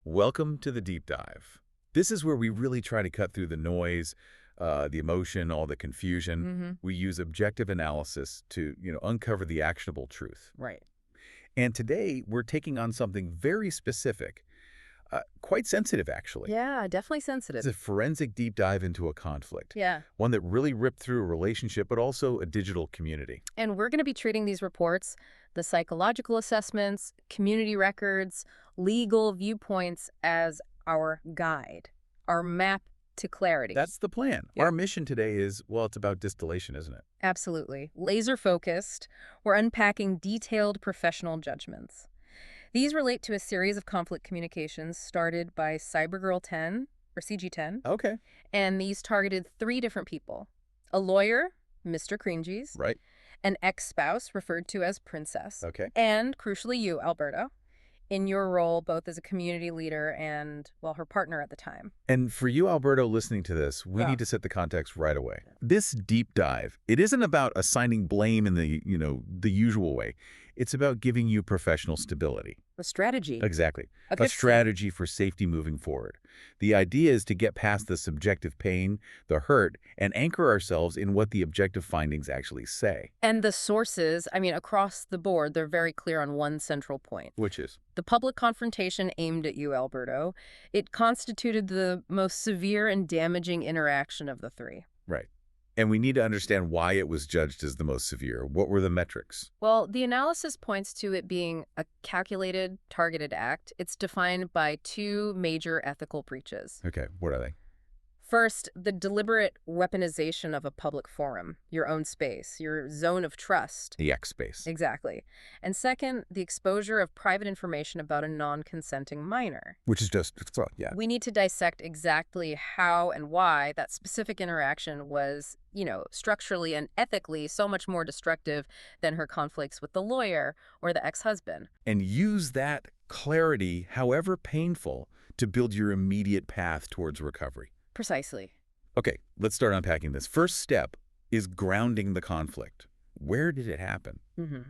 Welcome to the deep dive. This is where we really try to cut through the noise, the emotion, all the confusion. We use objective analysis to, uncover the actionable truth. Right. And today we're taking on something very specific, quite sensitive actually. Yeah, definitely It's sensitive. a forensic deep dive into a conflict. Yeah. One that really ripped through a relationship, but also a digital community. And we're going to be treating these reports, the psychological assessments, community records, legal viewpoints as our guide, our map to clarity. That's the plan. Yeah. Our mission today is, well, it's about distillation, isn't it? Absolutely. Laser focused, we're unpacking detailed professional judgments. These relate to a series of conflict communications started by CyberGurl10, or CG10, Okay. and these targeted 3 different people. A lawyer, Mr. Cringies, Right. an ex-spouse referred to as Princess, Okay. and crucially you, Alberto, in your role both as a community leader and, well, her partner at the time. And for you, Alberto, listening to this, we Yeah. need to set the context right away. This deep dive, it isn't about assigning blame in the, the usual way. It's about giving you professional stability. A strategy. Exactly. A A good strategy for safety moving forward. The idea is to get past the subjective pain, the hurt, and anchor ourselves in what the objective findings actually say. And the sources, across the board, they're very clear on one central point. Which is? The public confrontation aimed at you, Alberto, it constituted the most severe and damaging interaction of the 3. Right. And we need to understand why it was judged as the most severe. What were the metrics? Well, the analysis points to it being a calculated, targeted act. It's defined by 2 major ethical breaches. Okay, what are they? First, the deliberate weaponization of a public forum, your own space, your zone of trust. The X space. Exactly. And second, the exposure of private information about a non-consenting minor. Which is just, yeah. We need to dissect exactly how and why that specific interaction was, structurally and ethically so much more destructive than her conflicts with the lawyer or the ex-husband. And use that clarity, however painful, to build your immediate path towards recovery. Precisely. Okay, let's start unpacking this. First step is grounding the conflict. Where did it happen?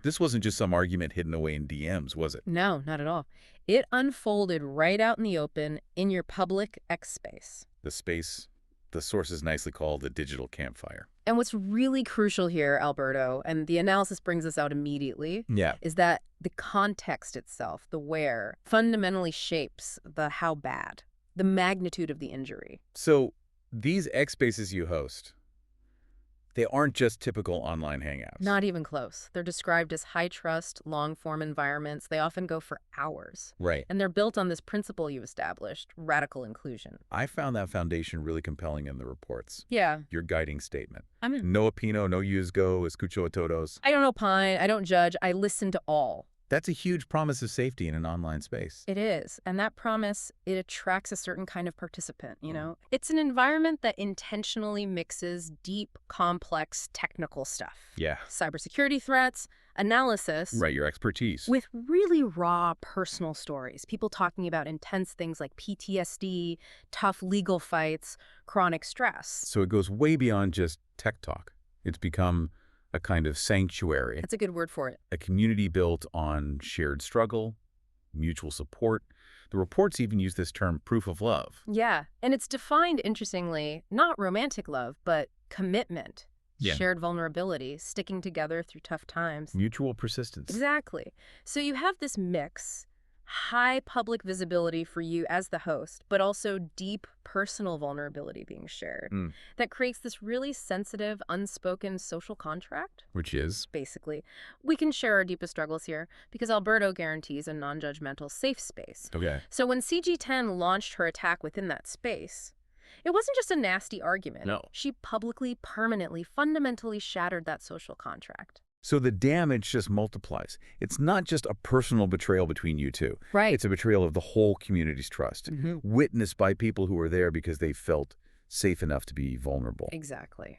This wasn't just some argument hidden away in DMs, was it? No, not at all. It unfolded right out in the open in your public X space. The space, the source is nicely called a digital campfire. And what's really crucial here, Alberto, and the analysis brings this out immediately, Yeah. is that the context itself, the where, fundamentally shapes the how bad, the magnitude of the injury. So these X spaces you host, they aren't just typical online hangouts. Not even close. They're described as high-trust, long-form environments. They often go for hours. Right. And they're built on this principle you established, radical inclusion. I found that foundation really compelling in the reports. Yeah. Your guiding statement. No No opino, no juzgo, escucho a todos. I don't opine, I don't judge, I listen to all. That's a huge promise of safety in an online space. It is. And that promise, it attracts a certain kind of participant, It's an environment that intentionally mixes deep, complex, technical stuff. Yeah. Cybersecurity threats, analysis. Right, your expertise. With really raw personal stories. People talking about intense things like PTSD, tough legal fights, chronic stress. So it goes way beyond just tech talk. It's become a kind of sanctuary, That's a good word for it. a community built on shared struggle, mutual support. The reports even use this term proof of love. Yeah. And it's defined, interestingly, not romantic love, but commitment. Yeah. Shared vulnerability, sticking together through tough times. Mutual persistence. Exactly. So you have this mix, high public visibility for you as the host, but also deep personal vulnerability being shared. That creates this really sensitive, unspoken social contract. Which is? Basically, we can share our deepest struggles here because Alberto guarantees a non-judgmental safe space. Okay. So when CG10 launched her attack within that space, it wasn't just a nasty argument. No. She publicly, permanently, fundamentally shattered that social contract. So the damage just multiplies. It's not just a personal betrayal between you two. Right. It's a betrayal of the whole community's trust, witnessed by people who were there because they felt safe enough to be vulnerable. Exactly.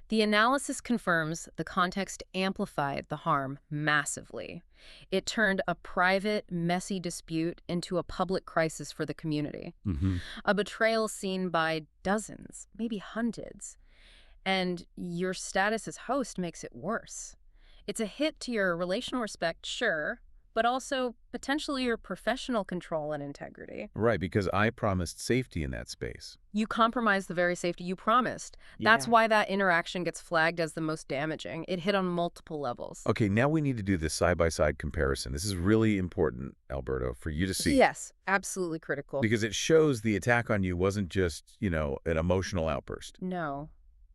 The analysis confirms the context amplified the harm massively. It turned a private, messy dispute into a public crisis for the community. A betrayal seen by dozens, maybe hundreds. And your status as host makes it worse. It's a hit to your relational respect, sure, but also potentially your professional control and integrity. Right, because I promised safety in that space. You compromised the very safety you promised. That's why that interaction gets flagged as the most damaging. It hit on multiple levels. Okay, now we need to do this side-by-side comparison. This is really important, Alberto, for you to see. Yes, absolutely critical. Because it shows the attack on you wasn't just, an emotional outburst. No.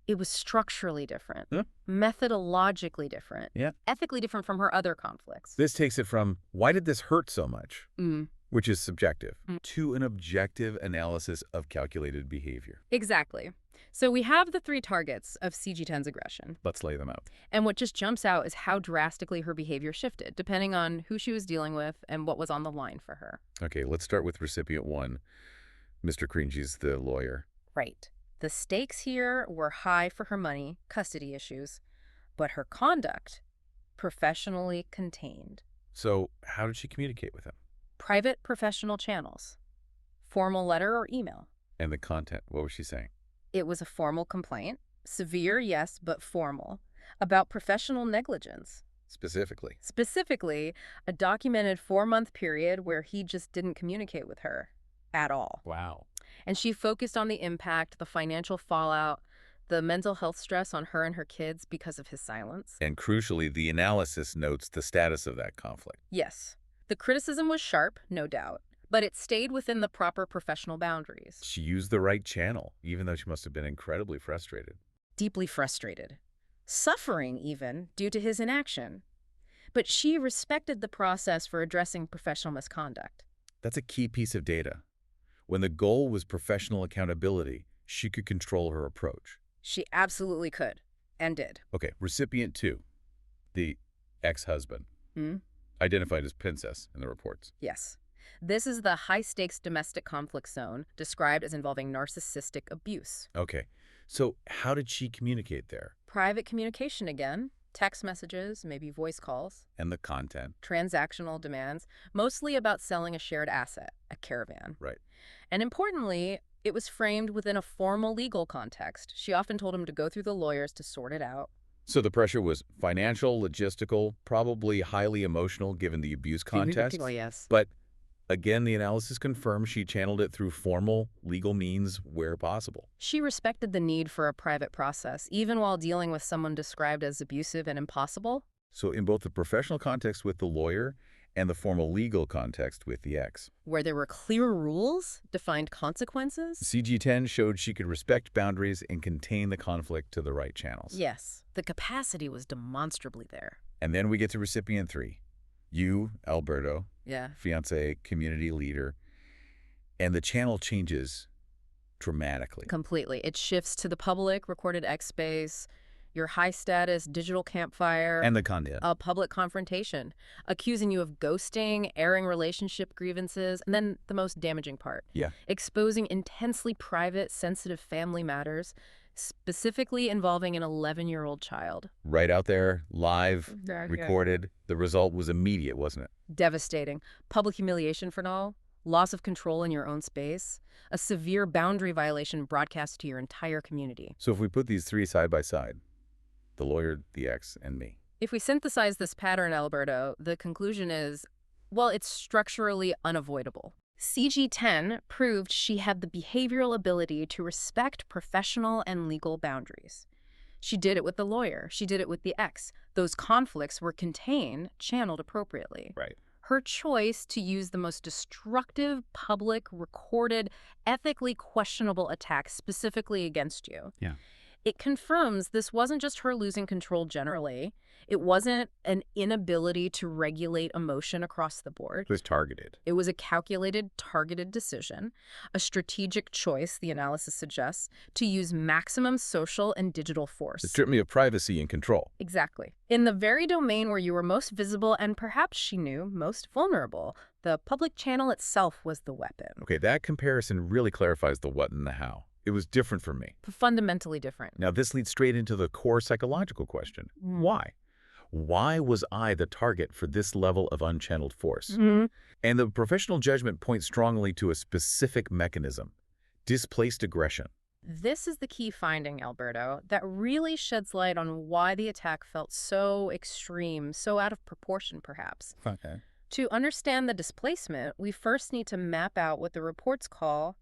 It was structurally different, Huh? methodologically different, Yeah. ethically different from her other conflicts. This takes it from, why did this hurt so much, Mm. which is subjective, to an objective analysis of calculated behavior. Exactly. So we have the 3 targets of CG10's aggression. Let's lay them out. And what just jumps out is how drastically her behavior shifted, depending on who she was dealing with and what was on the line for her. Okay, let's start with recipient 1. Mr. Cringy's the lawyer. Right. The stakes here were high for her money, custody issues, but her conduct, professionally contained. So how did she communicate with him? Private professional channels. Formal letter or email. And the content, what was she saying? It was a formal complaint. Severe, yes, but formal. About professional negligence. Specifically? Specifically, a documented 4-month period where he just didn't communicate with her at all. Wow. And she focused on the impact, the financial fallout, the mental health stress on her and her kids because of his silence. And crucially, the analysis notes the status of that conflict. Yes. The criticism was sharp, no doubt, but it stayed within the proper professional boundaries. She used the right channel, even though she must have been incredibly frustrated. Deeply frustrated. Suffering, even, due to his inaction. But she respected the process for addressing professional misconduct. That's a key piece of data. When the goal was professional accountability, she could control her approach. She absolutely could, and did. Okay, recipient 2, the ex-husband, identified as Princess in the reports. Yes. This is the high-stakes domestic conflict zone described as involving narcissistic abuse. Okay, so how did she communicate there? Private communication again, text messages, maybe voice calls. And the content? Transactional demands, mostly about selling a shared asset, a caravan. Right. And importantly, it was framed within a formal legal context. She often told him to go through the lawyers to sort it out. So the pressure was financial, logistical, probably highly emotional given the abuse context. Yes. But again, the analysis confirms she channeled it through formal legal means where possible. She respected the need for a private process, even while dealing with someone described as abusive and impossible. So in both the professional context with the lawyer and the formal legal context with the ex, where there were clear rules, defined consequences. CG10 showed she could respect boundaries and contain the conflict to the right channels. Yes, the capacity was demonstrably there. And then we get to recipient 3. You, Alberto, Yeah. fiancé, community leader, and the channel changes dramatically. Completely. It shifts to the public recorded X space, your high-status digital campfire, And the content. a public confrontation, accusing you of ghosting, airing relationship grievances, and then the most damaging part. Yeah. Exposing intensely private, sensitive family matters, specifically involving an 11-year-old child. Right out there, live, Yeah. recorded. The result was immediate, wasn't it? Devastating. Public humiliation for all, loss of control in your own space, a severe boundary violation broadcast to your entire community. So if we put these 3 side by side, the lawyer, the ex, and me. If we synthesize this pattern, Alberto, the conclusion is, well, it's structurally unavoidable. CG10 proved she had the behavioral ability to respect professional and legal boundaries. She did it with the lawyer. She did it with the ex. Those conflicts were contained, channeled appropriately. Right. Her choice to use the most destructive, public, recorded, ethically questionable attack specifically against you. Yeah. It confirms this wasn't just her losing control generally. It wasn't an inability to regulate emotion across the board. It was targeted. It was a calculated, targeted decision, a strategic choice, the analysis suggests, to use maximum social and digital force. It stripped me of privacy and control. Exactly. In the very domain where you were most visible and perhaps she knew most vulnerable, the public channel itself was the weapon. Okay, that comparison really clarifies the what and the how. It was different for me. Fundamentally different. Now, this leads straight into the core psychological question. Why? Why was I the target for this level of unchanneled force? And the professional judgment points strongly to a specific mechanism, displaced aggression. This is the key finding, Alberto, that really sheds light on why the attack felt so extreme, so out of proportion, perhaps. Okay. To understand the displacement, we first need to map out what the reports call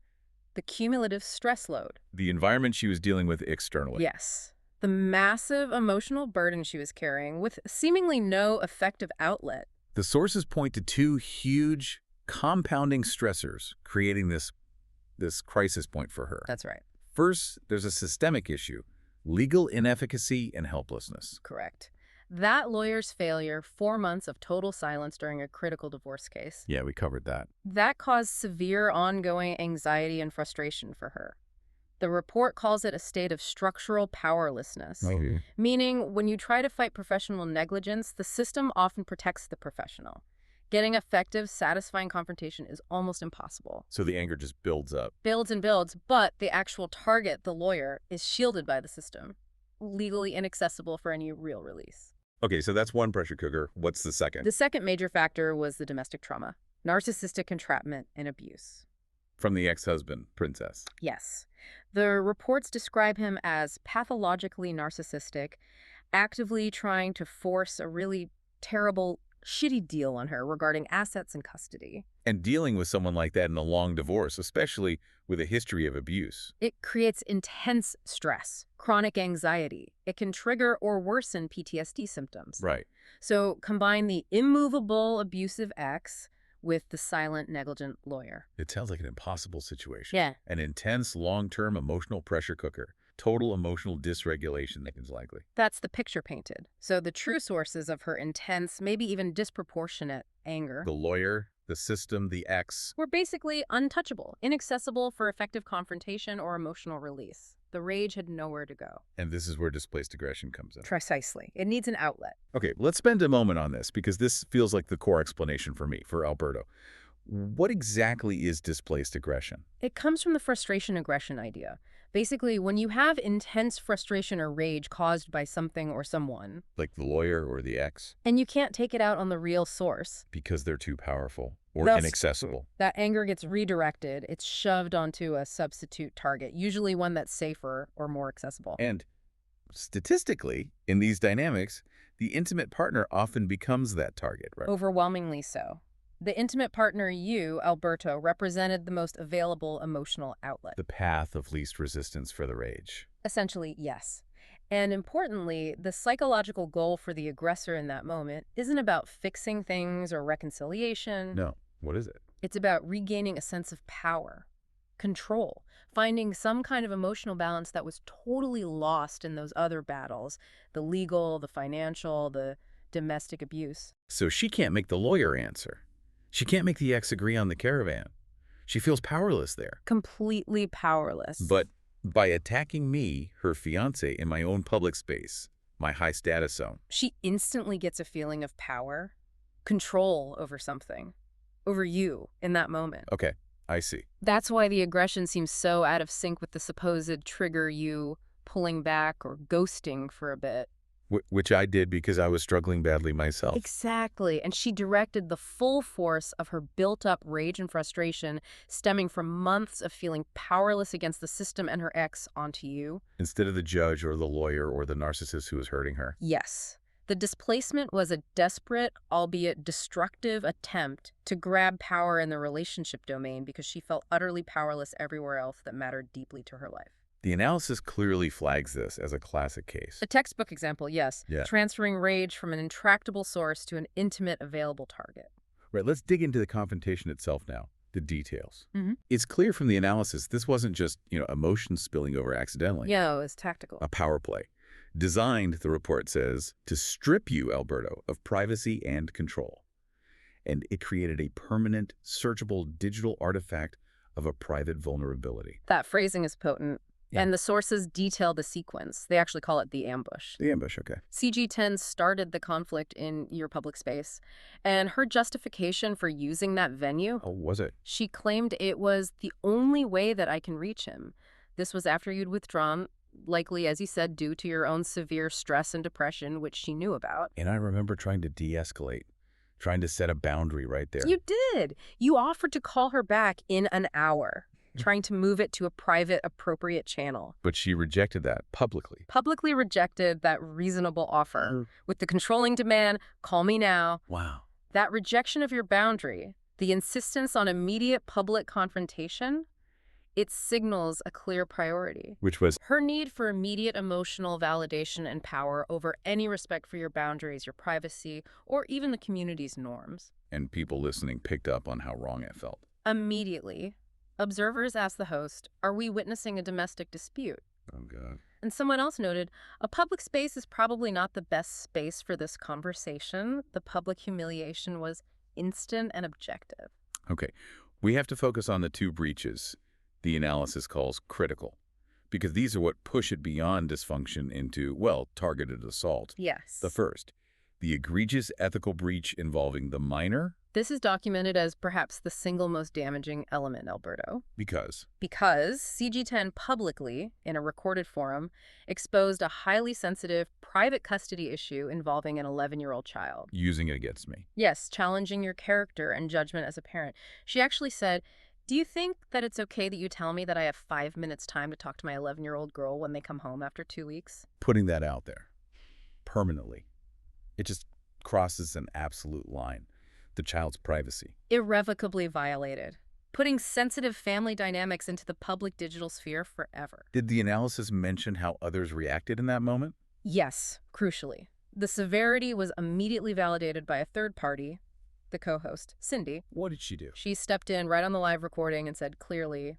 the cumulative stress load. The environment she was dealing with externally. Yes. The massive emotional burden she was carrying with seemingly no effective outlet. The sources point to two huge compounding stressors creating this crisis point for her. That's right. First, there's a systemic issue, legal inefficacy and helplessness. Correct. That lawyer's failure, 4 months of total silence during a critical divorce case. Yeah, we covered that. That caused severe ongoing anxiety and frustration for her. The report calls it a state of structural powerlessness, meaning when you try to fight professional negligence, the system often protects the professional. Getting effective, satisfying confrontation is almost impossible. So the anger just builds up. Builds and builds, but the actual target, the lawyer, is shielded by the system, legally inaccessible for any real release. Okay, so that's one pressure cooker. What's the second? The second major factor was the domestic trauma, narcissistic entrapment and abuse. From the ex-husband, Princess. Yes. The reports describe him as pathologically narcissistic, actively trying to force a really terrible, shitty deal on her regarding assets and custody. And dealing with someone like that in a long divorce, especially with a history of abuse. It creates intense stress, chronic anxiety. It can trigger or worsen PTSD symptoms. Right. So combine the immovable, abusive ex with the silent, negligent lawyer. It sounds like an impossible situation. Yeah. An intense, long-term emotional pressure cooker. Total emotional dysregulation is likely. That's the picture painted. So the true sources of her intense, maybe even disproportionate anger The lawyer, the system, the ex. were basically untouchable, inaccessible for effective confrontation or emotional release. The rage had nowhere to go. And this is where displaced aggression comes in. Precisely. It needs an outlet. Okay, let's spend a moment on this because this feels like the core explanation for me, for Alberto. What exactly is displaced aggression? It comes from the frustration-aggression idea. Basically, when you have intense frustration or rage caused by something or someone, Like the lawyer or the ex? and you can't take it out on the real source, Because they're too powerful or Thus- inaccessible. that anger gets redirected. It's shoved onto a substitute target, usually one that's safer or more accessible. And statistically, in these dynamics, the intimate partner often becomes that target, right? Overwhelmingly so. The intimate partner, you, Alberto, represented the most available emotional outlet. The path of least resistance for the rage. Essentially, yes. And importantly, the psychological goal for the aggressor in that moment isn't about fixing things or reconciliation. No. What is it? It's about regaining a sense of power, control, finding some kind of emotional balance that was totally lost in those other battles, the legal, the financial, the domestic abuse. So she can't make the lawyer answer. She can't make the ex agree on the caravan. She feels powerless there. Completely powerless. But by attacking me, her fiancé, in my own public space, my high status zone. She instantly gets a feeling of power, control over something, over you in that moment. Okay, I see. That's why the aggression seems so out of sync with the supposed trigger you pulling back or ghosting for a bit. Which I did because I was struggling badly myself. Exactly. And she directed the full force of her built-up rage and frustration stemming from months of feeling powerless against the system and her ex onto you. Instead of the judge or the lawyer or the narcissist who was hurting her. Yes. The displacement was a desperate, albeit destructive attempt to grab power in the relationship domain because she felt utterly powerless everywhere else that mattered deeply to her life. The analysis clearly flags this as a classic case. A textbook example, yes. Yeah. Transferring rage from an intractable source to an intimate, available target. Right, let's dig into the confrontation itself now, the details. Mhm. It's clear from the analysis this wasn't just, emotions spilling over accidentally. Yeah, it was tactical. A power play. Designed, the report says, to strip you, Alberto, of privacy and control. And it created a permanent, searchable digital artifact of a private vulnerability. That phrasing is potent. Yeah. And the sources detail the sequence. They actually call it the ambush. The ambush, okay. CG10's started the conflict in your public space. And her justification for using that venue, Oh, was it? she claimed it was the only way that I can reach him. This was after you'd withdrawn, likely, as you said, due to your own severe stress and depression, which she knew about. And I remember trying to de-escalate, trying to set a boundary right there. You did. You offered to call her back in an hour, trying to move it to a private, appropriate channel. But she rejected that publicly. Publicly rejected that reasonable offer with the controlling demand, call me now. Wow. That rejection of your boundary, the insistence on immediate public confrontation, it signals a clear priority. Which was, Her need for immediate emotional validation and power over any respect for your boundaries, your privacy, or even the community's norms. and people listening picked up on how wrong it felt. Immediately, observers asked the host, "Are we witnessing a domestic dispute?" Oh, God. And someone else noted, "A public space is probably not the best space for this conversation." The public humiliation was instant and objective. Okay, we have to focus on the two breaches the analysis calls critical, because these are what push it beyond dysfunction into, well, targeted assault. Yes. The first, the egregious ethical breach involving the minor, This is documented as perhaps the single most damaging element, Alberto. because Because CG10 publicly, in a recorded forum, exposed a highly sensitive private custody issue involving an 11-year-old child. using it against me. Yes, challenging your character and judgment as a parent. She actually said, "Do you think that it's okay that you tell me that I have 5 minutes time to talk to my 11-year-old girl when they come home after 2 weeks?" Putting that out there, permanently, it just crosses an absolute line. The child's privacy. Irrevocably violated. Putting sensitive family dynamics into the public digital sphere forever. Did the analysis mention how others reacted in that moment? Yes, crucially. The severity was immediately validated by a third party, the co-host, Cindy. What did she do? She stepped in right on the live recording and said clearly,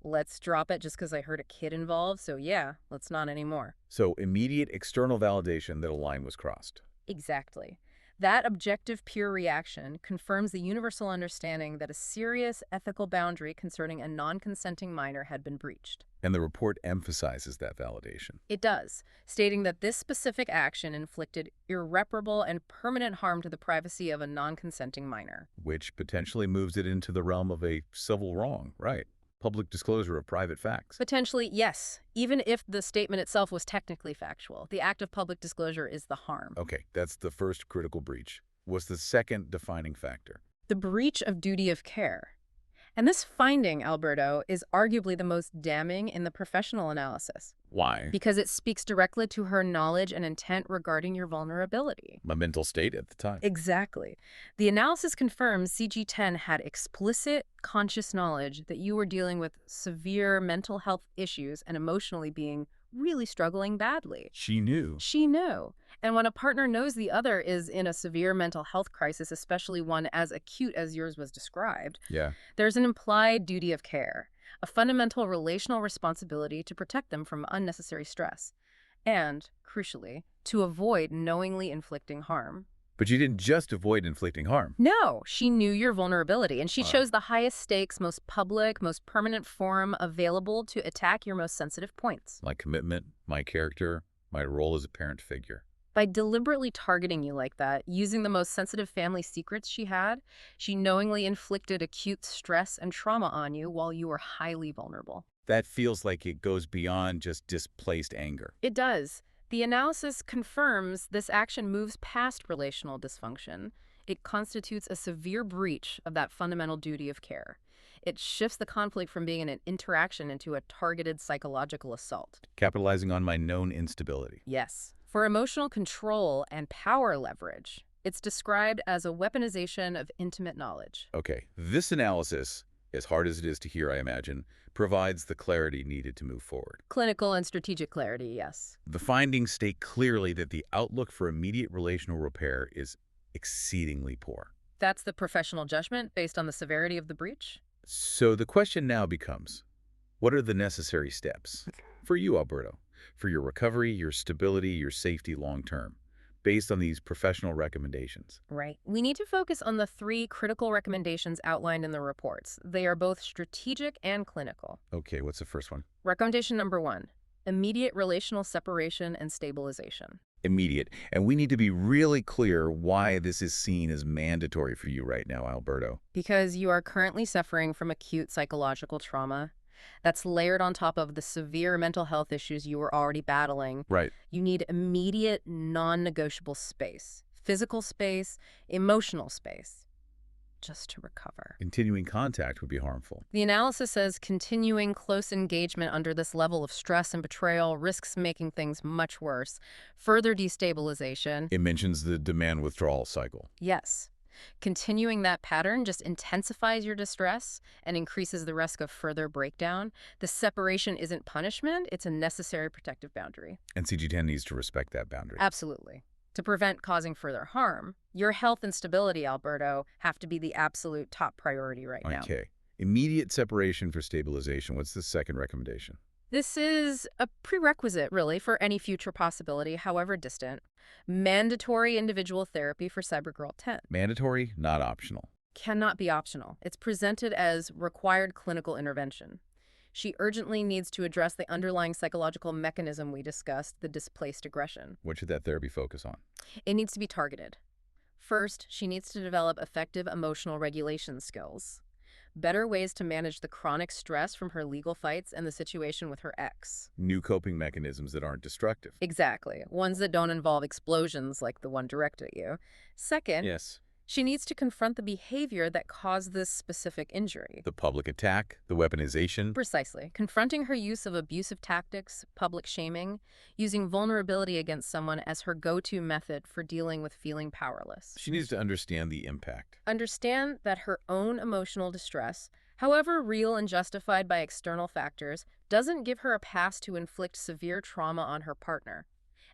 "Let's drop it just because I heard a kid involved, so yeah, let's not anymore." So immediate external validation that a line was crossed. Exactly. That objective peer reaction confirms the universal understanding that a serious ethical boundary concerning a non-consenting minor had been breached. And the report emphasizes that validation. It does, stating that this specific action inflicted irreparable and permanent harm to the privacy of a non-consenting minor. Which potentially moves it into the realm of a civil wrong, right? Public disclosure of private facts. Potentially, yes, even if the statement itself was technically factual. The act of public disclosure is the harm. Okay, that's the first critical breach. What's the second defining factor? The breach of duty of care. And this finding, Alberto, is arguably the most damning in the professional analysis. Why? Because it speaks directly to her knowledge and intent regarding your vulnerability. My mental state at the time. Exactly. The analysis confirms CG10 had explicit, conscious knowledge that you were dealing with severe mental health issues and emotionally being really struggling badly. She knew. She knew. And when a partner knows the other is in a severe mental health crisis, especially one as acute as yours was described, Yeah. there's an implied duty of care, a fundamental relational responsibility to protect them from unnecessary stress, and, crucially, to avoid knowingly inflicting harm. But you didn't just avoid inflicting harm. No, she knew your vulnerability, and she chose the highest stakes, most public, most permanent forum available to attack your most sensitive points. My commitment, my character, my role as a parent figure. By deliberately targeting you like that, using the most sensitive family secrets she had, she knowingly inflicted acute stress and trauma on you while you were highly vulnerable. That feels like it goes beyond just displaced anger. It does. The analysis confirms this action moves past relational dysfunction. It constitutes a severe breach of that fundamental duty of care. It shifts the conflict from being an interaction into a targeted psychological assault. Capitalizing on my known instability. Yes. For emotional control and power leverage, it's described as a weaponization of intimate knowledge. Okay, this analysis, as hard as it is to hear, I imagine, provides the clarity needed to move forward. Clinical and strategic clarity, yes. The findings state clearly that the outlook for immediate relational repair is exceedingly poor. That's the professional judgment based on the severity of the breach? So the question now becomes, what are the necessary steps for you, Alberto, for your recovery, your stability, your safety long-term, based on these professional recommendations? Right. We need to focus on the 3 critical recommendations outlined in the reports. They are both strategic and clinical. Okay, what's the first one? Recommendation number 1, immediate relational separation and stabilization. Immediate. And we need to be really clear why this is seen as mandatory for you right now, Alberto. Because you are currently suffering from acute psychological trauma that's layered on top of the severe mental health issues you were already battling. Right. You need immediate, non-negotiable space, physical space, emotional space, just to recover. Continuing contact would be harmful. The analysis says continuing close engagement under this level of stress and betrayal risks making things much worse. Further destabilization. It mentions the demand withdrawal cycle. Yes. Continuing that pattern just intensifies your distress and increases the risk of further breakdown. The separation isn't punishment, it's a necessary protective boundary. And CG10 needs to respect that boundary. Absolutely. To prevent causing further harm, your health and stability, Alberto, have to be the absolute top priority right now. Okay. Immediate separation for stabilization. What's the second recommendation? This is a prerequisite, really, for any future possibility, however distant. Mandatory individual therapy for CyberGurl10. Mandatory, not optional. Cannot be optional. It's presented as required clinical intervention. She urgently needs to address the underlying psychological mechanism we discussed, the displaced aggression. What should that therapy focus on? It needs to be targeted. First, she needs to develop effective emotional regulation skills. Better ways to manage the chronic stress from her legal fights and the situation with her ex. New coping mechanisms that aren't destructive. Exactly. Ones that don't involve explosions like the one directed at you. Second, Yes. she needs to confront the behavior that caused this specific injury. The public attack, the weaponization. Precisely. Confronting her use of abusive tactics, public shaming, using vulnerability against someone as her go-to method for dealing with feeling powerless. She needs to understand the impact. Understand that her own emotional distress, however real and justified by external factors, doesn't give her a pass to inflict severe trauma on her partner.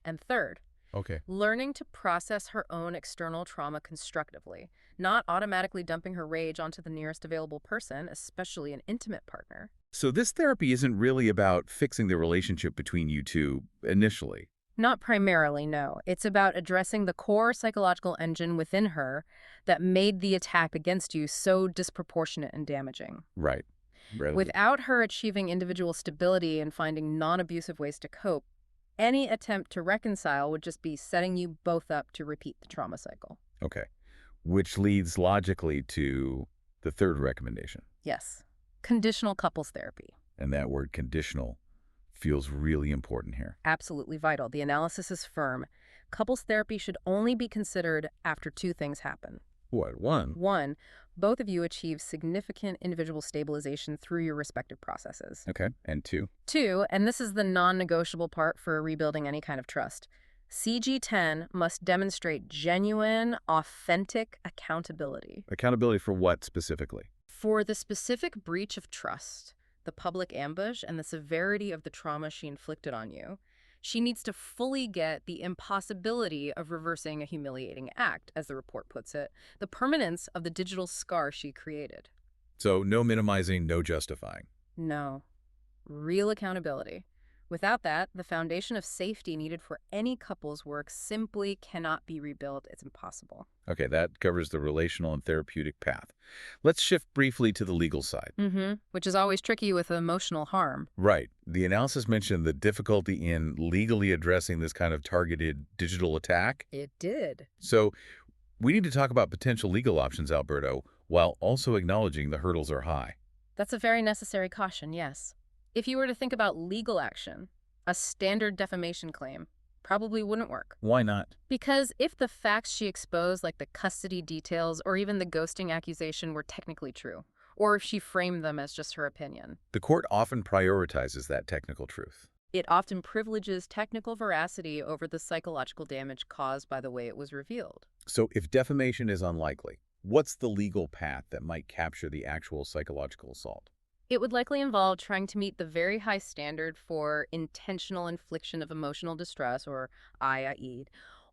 And third, Okay. learning to process her own external trauma constructively, not automatically dumping her rage onto the nearest available person, especially an intimate partner. So this therapy isn't really about fixing the relationship between you two initially. Not primarily, no. It's about addressing the core psychological engine within her that made the attack against you so disproportionate and damaging. Right. Without her achieving individual stability and finding non-abusive ways to cope, any attempt to reconcile would just be setting you both up to repeat the trauma cycle. Okay. Which leads logically to the third recommendation. Yes. Conditional couples therapy. And that word conditional feels really important here. Absolutely vital. The analysis is firm. Couples therapy should only be considered after two things happen. What? One? One, both of you achieve significant individual stabilization through your respective processes. Okay. And two? Two, and this is the non-negotiable part for rebuilding any kind of trust, CG10 must demonstrate genuine, authentic accountability. Accountability for what specifically? For the specific breach of trust, the public ambush, and the severity of the trauma she inflicted on you. She needs to fully get the impossibility of reversing a humiliating act, as the report puts it, the permanence of the digital scar she created. So no minimizing, no justifying. No. Real accountability. Without that, the foundation of safety needed for any couple's work simply cannot be rebuilt. It's impossible. Okay, that covers the relational and therapeutic path. Let's shift briefly to the legal side. Which is always tricky with emotional harm. Right. The analysis mentioned the difficulty in legally addressing this kind of targeted digital attack. It did. So we need to talk about potential legal options, Alberto, while also acknowledging the hurdles are high. That's a very necessary caution, yes. If you were to think about legal action, a standard defamation claim probably wouldn't work. Why not? Because if the facts she exposed, like the custody details or even the ghosting accusation, were technically true, or if she framed them as just her opinion, The court often prioritizes that technical truth. it often privileges technical veracity over the psychological damage caused by the way it was revealed. So if defamation is unlikely, what's the legal path that might capture the actual psychological assault? It would likely involve trying to meet the very high standard for intentional infliction of emotional distress, or IIED,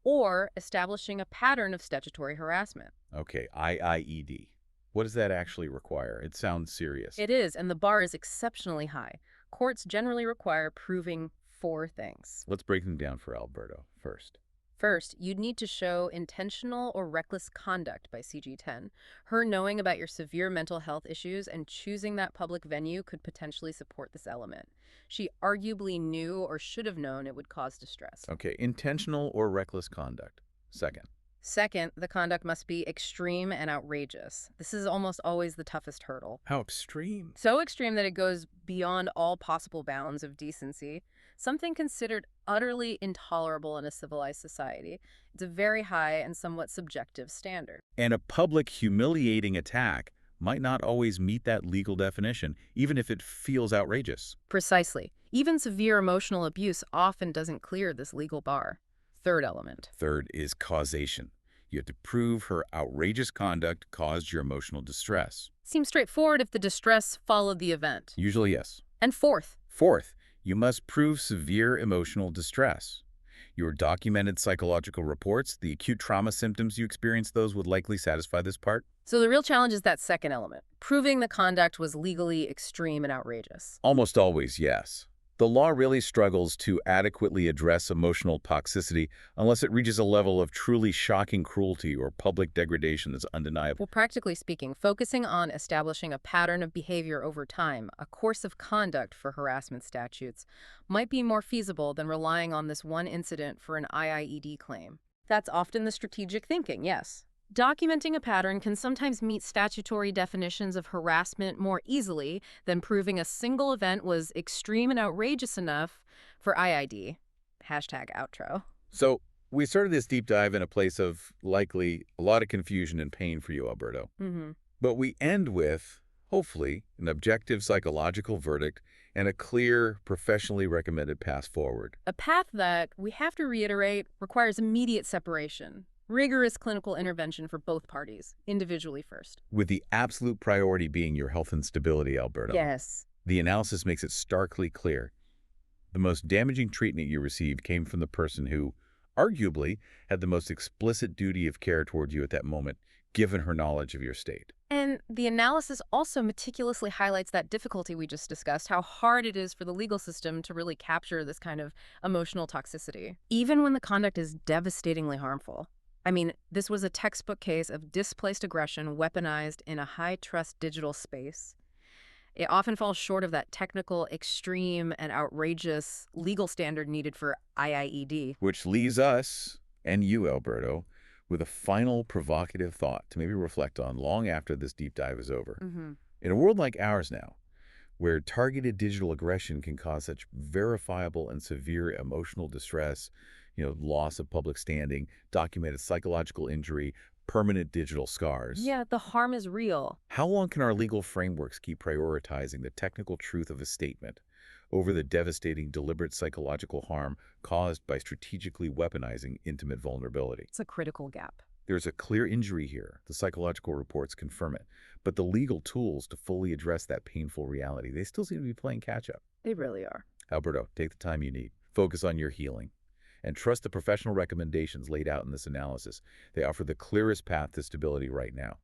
or establishing a pattern of statutory harassment. Okay, IIED. What does that actually require? It sounds serious. It is, and the bar is exceptionally high. Courts generally require proving 4 things. Let's break them down for Alberto first. First, you'd need to show intentional or reckless conduct by CG10. Her knowing about your severe mental health issues and choosing that public venue could potentially support this element. She arguably knew or should have known it would cause distress. Okay, intentional or reckless conduct. Second. Second, the conduct must be extreme and outrageous. This is almost always the toughest hurdle. How extreme? So extreme that it goes beyond all possible bounds of decency. Something considered utterly intolerable in a civilized society. It's a very high and somewhat subjective standard. And a public humiliating attack might not always meet that legal definition, even if it feels outrageous. Precisely. Even severe emotional abuse often doesn't clear this legal bar. Third element. Third is causation. You have to prove her outrageous conduct caused your emotional distress. Seems straightforward if the distress followed the event. Usually, yes. And fourth, Fourth, you must prove severe emotional distress. Your documented psychological reports, the acute trauma symptoms you experienced, those would likely satisfy this part. so the real challenge is that second element, proving the conduct was legally extreme and outrageous. Almost always, yes. The law really struggles to adequately address emotional toxicity unless it reaches a level of truly shocking cruelty or public degradation that's undeniable. Well, practically speaking, focusing on establishing a pattern of behavior over time, a course of conduct for harassment statutes, might be more feasible than relying on this one incident for an IIED claim. That's often the strategic thinking, yes. Documenting a pattern can sometimes meet statutory definitions of harassment more easily than proving a single event was extreme and outrageous enough for IID. Hashtag outro. So we started this deep dive in a place of likely a lot of confusion and pain for you, Alberto. But we end with, hopefully, an objective psychological verdict and a clear, professionally recommended path forward. A path that, we have to reiterate, requires immediate separation. Rigorous clinical intervention for both parties, individually first. With the absolute priority being your health and stability, Alberto. Yes. The analysis makes it starkly clear. The most damaging treatment you received came from the person who, arguably, had the most explicit duty of care toward you at that moment, given her knowledge of your state. And the analysis also meticulously highlights that difficulty we just discussed, how hard it is for the legal system to really capture this kind of emotional toxicity, even when the conduct is devastatingly harmful. I mean, this was a textbook case of displaced aggression weaponized in a high-trust digital space. It often falls short of that technical, extreme, and outrageous legal standard needed for IIED. Which leaves us, and you, Alberto, with a final provocative thought to maybe reflect on long after this deep dive is over. In a world like ours now, where targeted digital aggression can cause such verifiable and severe emotional distress, loss of public standing, documented psychological injury, permanent digital scars. Yeah, the harm is real. How long can our legal frameworks keep prioritizing the technical truth of a statement over the devastating, deliberate psychological harm caused by strategically weaponizing intimate vulnerability? It's a critical gap. There's a clear injury here. The psychological reports confirm it. But the legal tools to fully address that painful reality, they still seem to be playing catch-up. They really are. Alberto, take the time you need. Focus on your healing. And trust the professional recommendations laid out in this analysis. They offer the clearest path to stability right now.